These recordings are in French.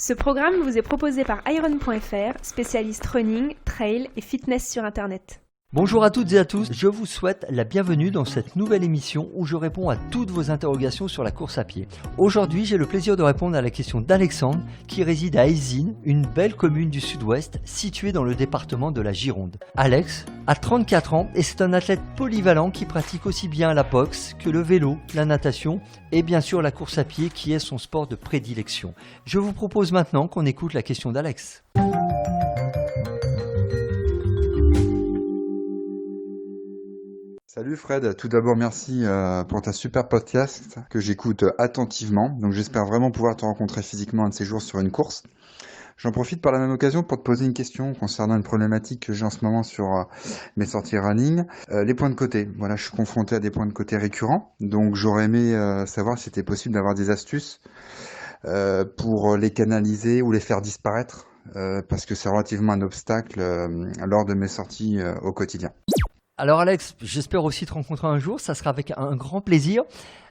Ce programme vous est proposé par Iron.fr, spécialiste running, trail et fitness sur Internet. Bonjour à toutes et à tous, je vous souhaite la bienvenue dans cette nouvelle émission où je réponds à toutes vos interrogations sur la course à pied. Aujourd'hui, j'ai le plaisir de répondre à la question d'Alexandre qui réside à Eysines, une belle commune du sud-ouest située dans le département de la Gironde. Alex a 34 ans et c'est un athlète polyvalent qui pratique aussi bien la boxe que le vélo, la natation et bien sûr la course à pied qui est son sport de prédilection. Je vous propose maintenant qu'on écoute la question d'Alex. Salut Fred, tout d'abord merci pour ta super podcast que j'écoute attentivement. Donc j'espère vraiment pouvoir te rencontrer physiquement un de ces jours sur une course. J'en profite par la même occasion pour te poser une question concernant une problématique que j'ai en ce moment sur mes sorties running. Les points de côté. Voilà, je suis confronté à des points de côté récurrents. Donc j'aurais aimé savoir si c'était possible d'avoir des astuces pour les canaliser ou les faire disparaître parce que c'est relativement un obstacle lors de mes sorties au quotidien. Alors Alex, j'espère aussi te rencontrer un jour, ça sera avec un grand plaisir.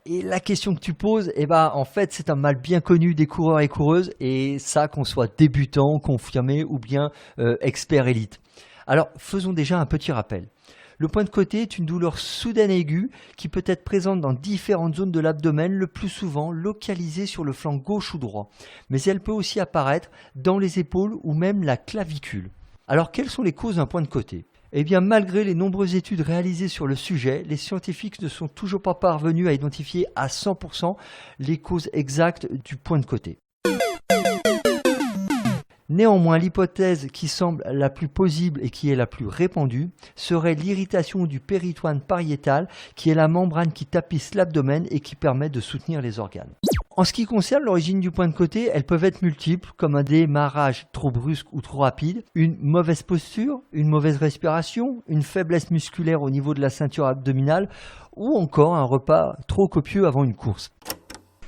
Et la question que tu poses, en fait, c'est un mal bien connu des coureurs et coureuses, et ça qu'on soit débutant, confirmé ou bien expert élite. Alors faisons déjà un petit rappel. Le point de côté est une douleur soudaine et aiguë qui peut être présente dans différentes zones de l'abdomen, le plus souvent localisée sur le flanc gauche ou droit. Mais elle peut aussi apparaître dans les épaules ou même la clavicule. Alors quelles sont les causes d'un point de côté ? Eh bien, malgré les nombreuses études réalisées sur le sujet, les scientifiques ne sont toujours pas parvenus à identifier à 100% les causes exactes du point de côté. Néanmoins, l'hypothèse qui semble la plus plausible et qui est la plus répandue serait l'irritation du péritoine pariétal, qui est la membrane qui tapisse l'abdomen et qui permet de soutenir les organes. En ce qui concerne l'origine du point de côté, elles peuvent être multiples, comme un démarrage trop brusque ou trop rapide, une mauvaise posture, une mauvaise respiration, une faiblesse musculaire au niveau de la ceinture abdominale ou encore un repas trop copieux avant une course.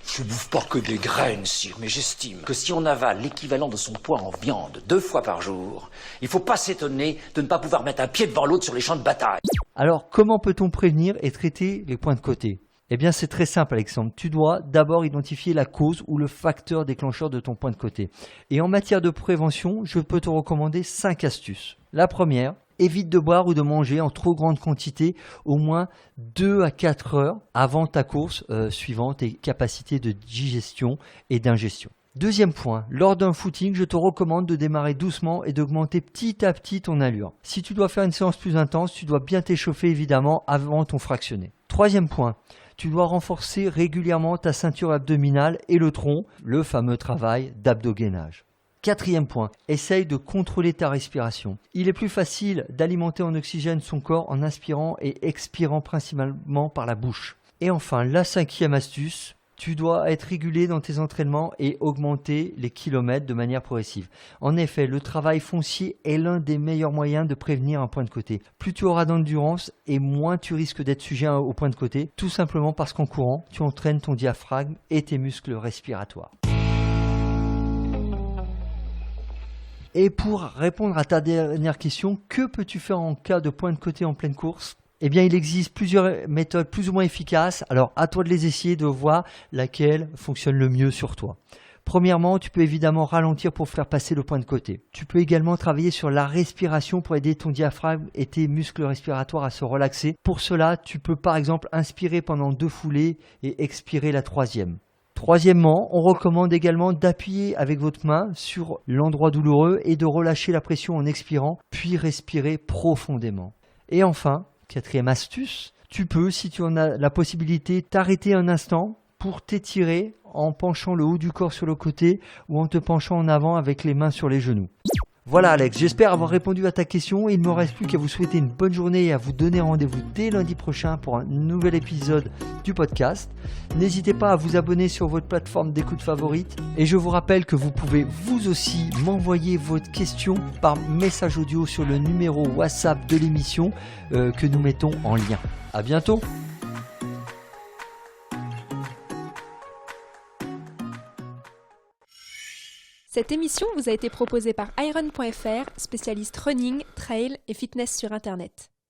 Je bouffe pas que des graines, sire, mais j'estime que si on avale l'équivalent de son poids en viande 2 fois par jour, il faut pas s'étonner de ne pas pouvoir mettre un pied devant l'autre sur les champs de bataille. Alors, comment peut-on prévenir et traiter les points de côté ? Eh bien, c'est très simple, Alexandre. Tu dois d'abord identifier la cause ou le facteur déclencheur de ton point de côté. Et en matière de prévention, je peux te recommander 5 astuces. La première, évite de boire ou de manger en trop grande quantité au moins 2 à 4 heures avant ta course suivant tes capacités de digestion et d'ingestion. Deuxième point, lors d'un footing, je te recommande de démarrer doucement et d'augmenter petit à petit ton allure. Si tu dois faire une séance plus intense, tu dois bien t'échauffer évidemment avant ton fractionné. Troisième point, tu dois renforcer régulièrement ta ceinture abdominale et le tronc, le fameux travail d'abdogainage. Quatrième point, essaye de contrôler ta respiration. Il est plus facile d'alimenter en oxygène son corps en inspirant et expirant principalement par la bouche. Et enfin, la 5e astuce, tu dois être régulé dans tes entraînements et augmenter les kilomètres de manière progressive. En effet, le travail foncier est l'un des meilleurs moyens de prévenir un point de côté. Plus tu auras d'endurance et moins tu risques d'être sujet au point de côté, tout simplement parce qu'en courant, tu entraînes ton diaphragme et tes muscles respiratoires. Et pour répondre à ta dernière question, que peux-tu faire en cas de point de côté en pleine course ? Eh bien, il existe plusieurs méthodes plus ou moins efficaces. Alors, à toi de les essayer, de voir laquelle fonctionne le mieux sur toi. Premièrement, tu peux évidemment ralentir pour faire passer le point de côté. Tu peux également travailler sur la respiration pour aider ton diaphragme et tes muscles respiratoires à se relaxer. Pour cela, tu peux par exemple inspirer pendant 2 foulées et expirer la 3e. Troisièmement, on recommande également d'appuyer avec votre main sur l'endroit douloureux et de relâcher la pression en expirant, puis respirer profondément. Et enfin, 4e astuce, tu peux, si tu en as la possibilité, t'arrêter un instant pour t'étirer en penchant le haut du corps sur le côté ou en te penchant en avant avec les mains sur les genoux. Voilà Alex, j'espère avoir répondu à ta question. Il ne me reste plus qu'à vous souhaiter une bonne journée et à vous donner rendez-vous dès lundi prochain pour un nouvel épisode du podcast. N'hésitez pas à vous abonner sur votre plateforme d'écoute favorite. Et je vous rappelle que vous pouvez vous aussi m'envoyer votre question par message audio sur le numéro WhatsApp de l'émission que nous mettons en lien. À bientôt. Cette émission vous a été proposée par Iron.fr, spécialiste running, trail et fitness sur Internet.